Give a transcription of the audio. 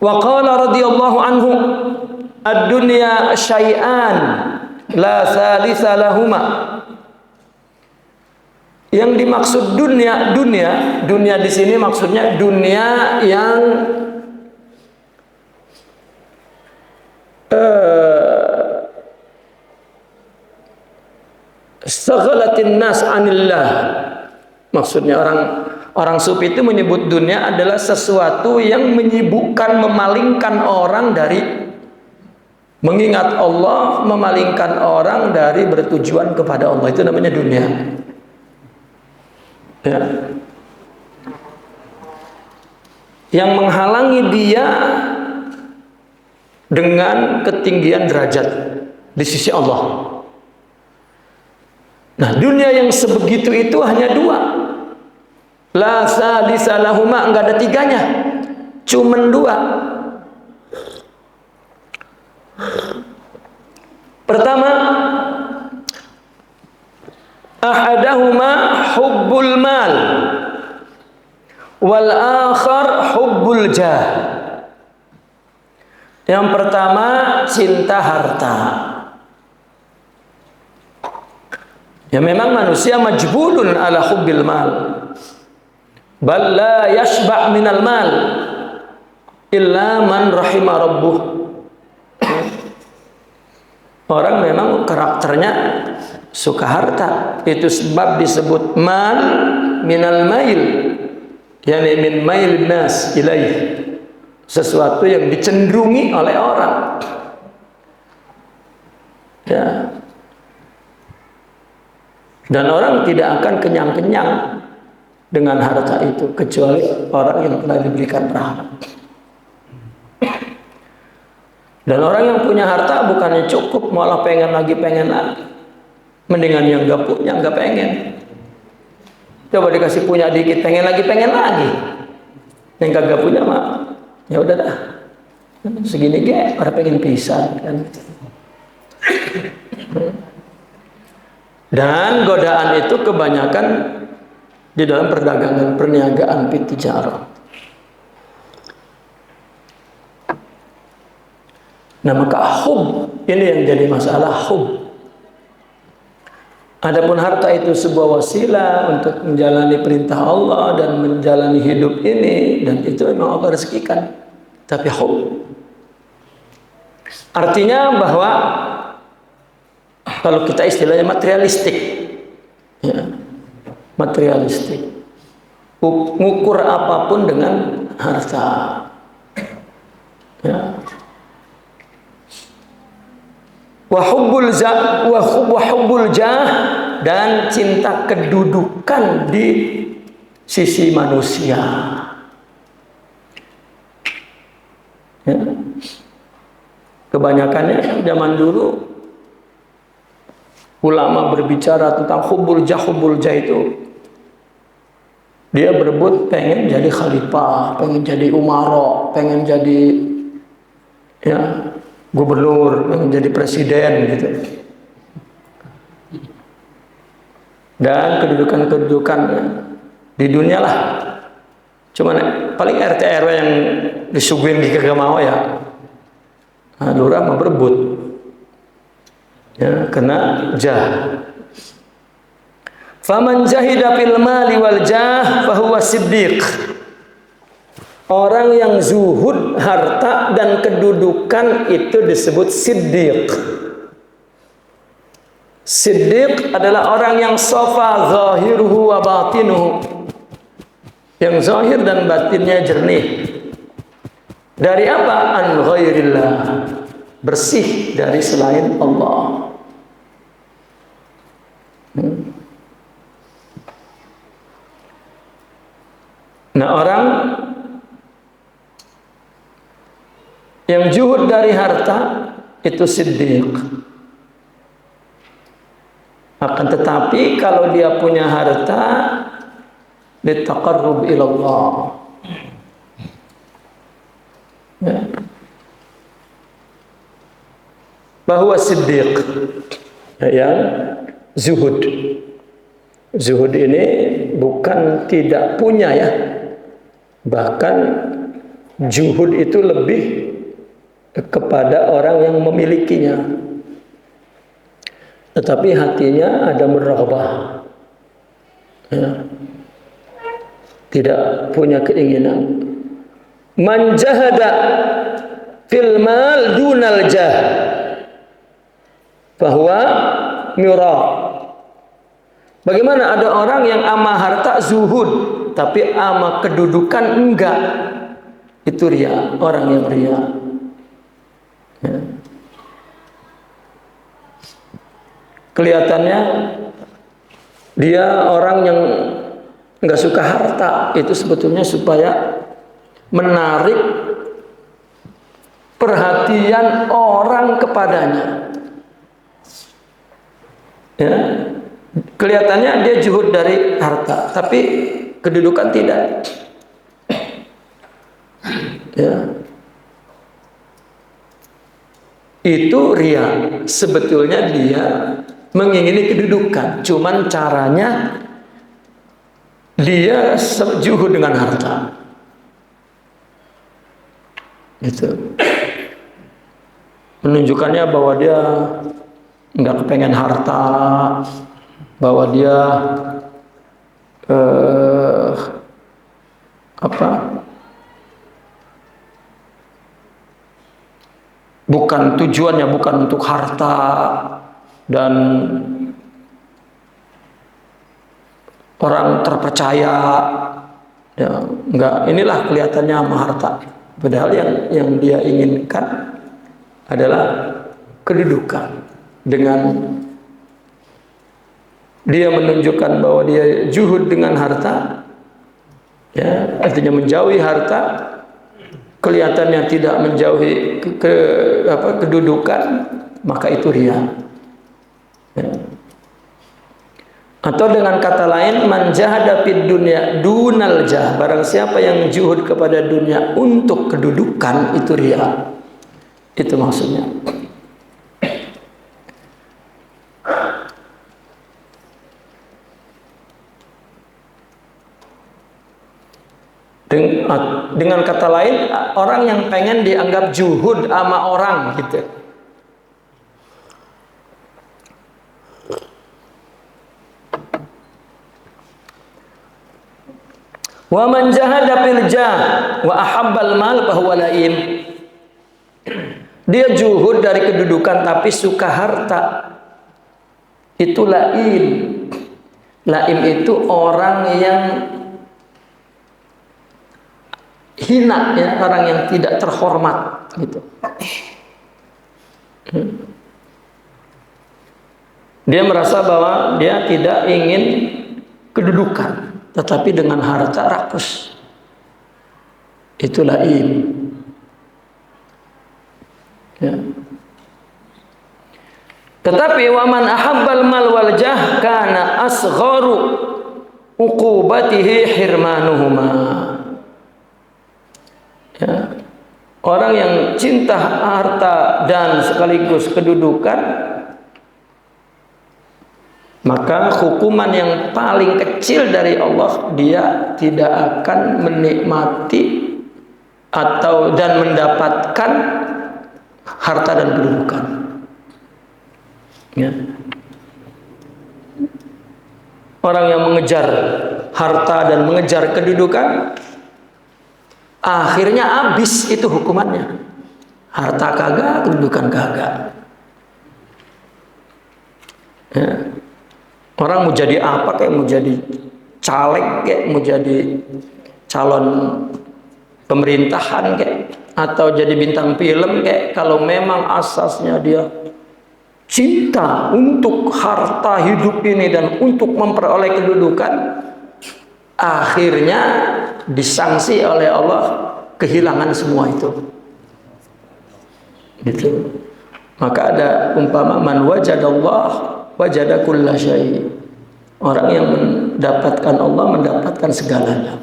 Wa qala radhiyallahu anhu, ad-dunya syai'an la thalitsa lahuma. Yang dimaksud dunia di sini maksudnya dunia yang saghalatin nas anillah. Maksudnya orang sufi itu menyebut dunia adalah sesuatu yang menyibukkan, memalingkan orang dari mengingat Allah, memalingkan orang dari bertujuan kepada Allah. Itu namanya dunia. Ya. Yang menghalangi dia dengan ketinggian derajat di sisi Allah. Nah, dunia yang sebegitu itu hanya dua. La salisa lahuma, enggak ada tiganya. Cuman dua. Pertama, ahadahuma hubbul mal wal akhar hubbul jah. Yang pertama cinta harta. Ya memang manusia majbulun ala hubbil mal. Bal la yashba' minal mal illa man rahima rabbuh. Orang memang karakternya suka harta. Itu sebab disebut mal minal mail. Yani min mail nas ilaih. Sesuatu yang dicenderungi oleh orang. Ya. Dan orang tidak akan kenyang-kenyang dengan harta itu kecuali orang yang telah diberikan rahmat. Dan orang yang punya harta bukannya cukup, malah pengen lagi. Mendingan yang gak punya gak pengen. Coba dikasih punya dikit, pengen lagi. Yang kagak punya mah ya udah dah. Segini ge, orang pengen pisah kan. Dan godaan itu kebanyakan di dalam perdagangan, perniagaan, tijarah. Nah, maka hub ini yang jadi masalah, hub. Adapun harta itu sebuah wasilah untuk menjalani perintah Allah dan menjalani hidup ini, dan itu memang Allah rezekikan. Tapi hub artinya bahwa kalau kita istilahnya materialistik, ya, materialistik, mengukur apapun dengan harta, ya. Wahubbul jah dan cinta kedudukan di sisi manusia. Ya. Kebanyakannya zaman dulu ulama berbicara tentang hubbul jah itu, dia berebut pengen jadi khalifah, pengen jadi umara, pengen jadi ya gubernur, pengen jadi presiden gitu. Dan kedudukan di dunia lah. Cuman paling RT RW yang disuguhin di kagak mau ya. Nah, lurah mau berebut. Ya, kena jah. Faman jahida fil mali wal jah fahuwa siddiq. Orang yang zuhud harta dan kedudukan itu disebut siddiq. Siddiq adalah orang yang safa zahiruhu wa batinuhu. Yang zahir dan batinnya jernih. Dari apa? An ghairillah. Bersih dari selain Allah. Nah, orang yang zuhud dari harta itu siddiq. Akan tetapi kalau dia punya harta, litaqarrub ilallah. Ya. Bahwa siddiq yang zuhud. Zuhud ini bukan tidak punya ya, bahkan Juhud itu lebih kepada orang yang memilikinya, tetapi hatinya ada muraghabah, ya, tidak punya keinginan. Man jahada fil mal dunal jah bahwa murah. Bagaimana ada orang yang ama harta zuhud tapi ama kedudukan enggak? Itu ria, orang yang ria. Ya. Kelihatannya dia orang yang enggak suka harta, itu sebetulnya supaya menarik perhatian orang kepadanya. Ya. Kelihatannya dia juhud dari harta, tapi kedudukan tidak. Ya. Itu ria. Sebetulnya dia mengingini kedudukan, cuman caranya dia juhud dengan harta. Itu menunjukkannya bahwa dia nggak kepengen harta, bahwa dia bukan tujuannya bukan untuk harta dan orang terpercaya, ya, enggak. Inilah kelihatannya sama harta. Padahal yang dia inginkan adalah kedudukan. Dengan dia menunjukkan bahwa dia juhud dengan harta, ya, artinya menjauhi harta, kelihatannya tidak menjauhi kedudukan, maka itu ria. Ya. Atau dengan kata lain, man jahada fid dunya dunal jah, barang siapa yang juhud kepada dunia untuk kedudukan, itu ria. Itu maksudnya. Dengan kata lain, orang yang pengen dianggap juhud sama orang gitu. Wa man jahada fil jah wa ahabbal mal fahuwa laim. Dia juhud dari kedudukan tapi suka harta. Itu laim. Laim itu orang yang hina, ya, orang yang tidak terhormat gitu. Dia merasa bahwa dia tidak ingin kedudukan, tetapi dengan harta rakus. Itu laim. Ya. Tetapi waman ahabbal mal wal jah kana asgharu uqubatihi hirmanuhuma. Ya. Orang yang cinta harta dan sekaligus kedudukan, maka hukuman yang paling kecil dari Allah, dia tidak akan menikmati atau dan mendapatkan harta dan kedudukan. Ya. Orang yang mengejar harta dan mengejar kedudukan, akhirnya habis itu hukumannya. Harta kagak, kedudukan kagak. Ya. Orang mau jadi apa, kayak mau jadi caleg, kayak mau jadi calon pemerintahan, kayak, atau jadi bintang film, kayak, kalau memang asasnya dia cinta untuk harta hidup ini dan untuk memperoleh kedudukan, akhirnya disanksi oleh Allah, kehilangan semua itu. Gitu. Maka ada umpama man wajadallah wajada kulla syai'. Orang yang mendapatkan Allah mendapatkan segalanya.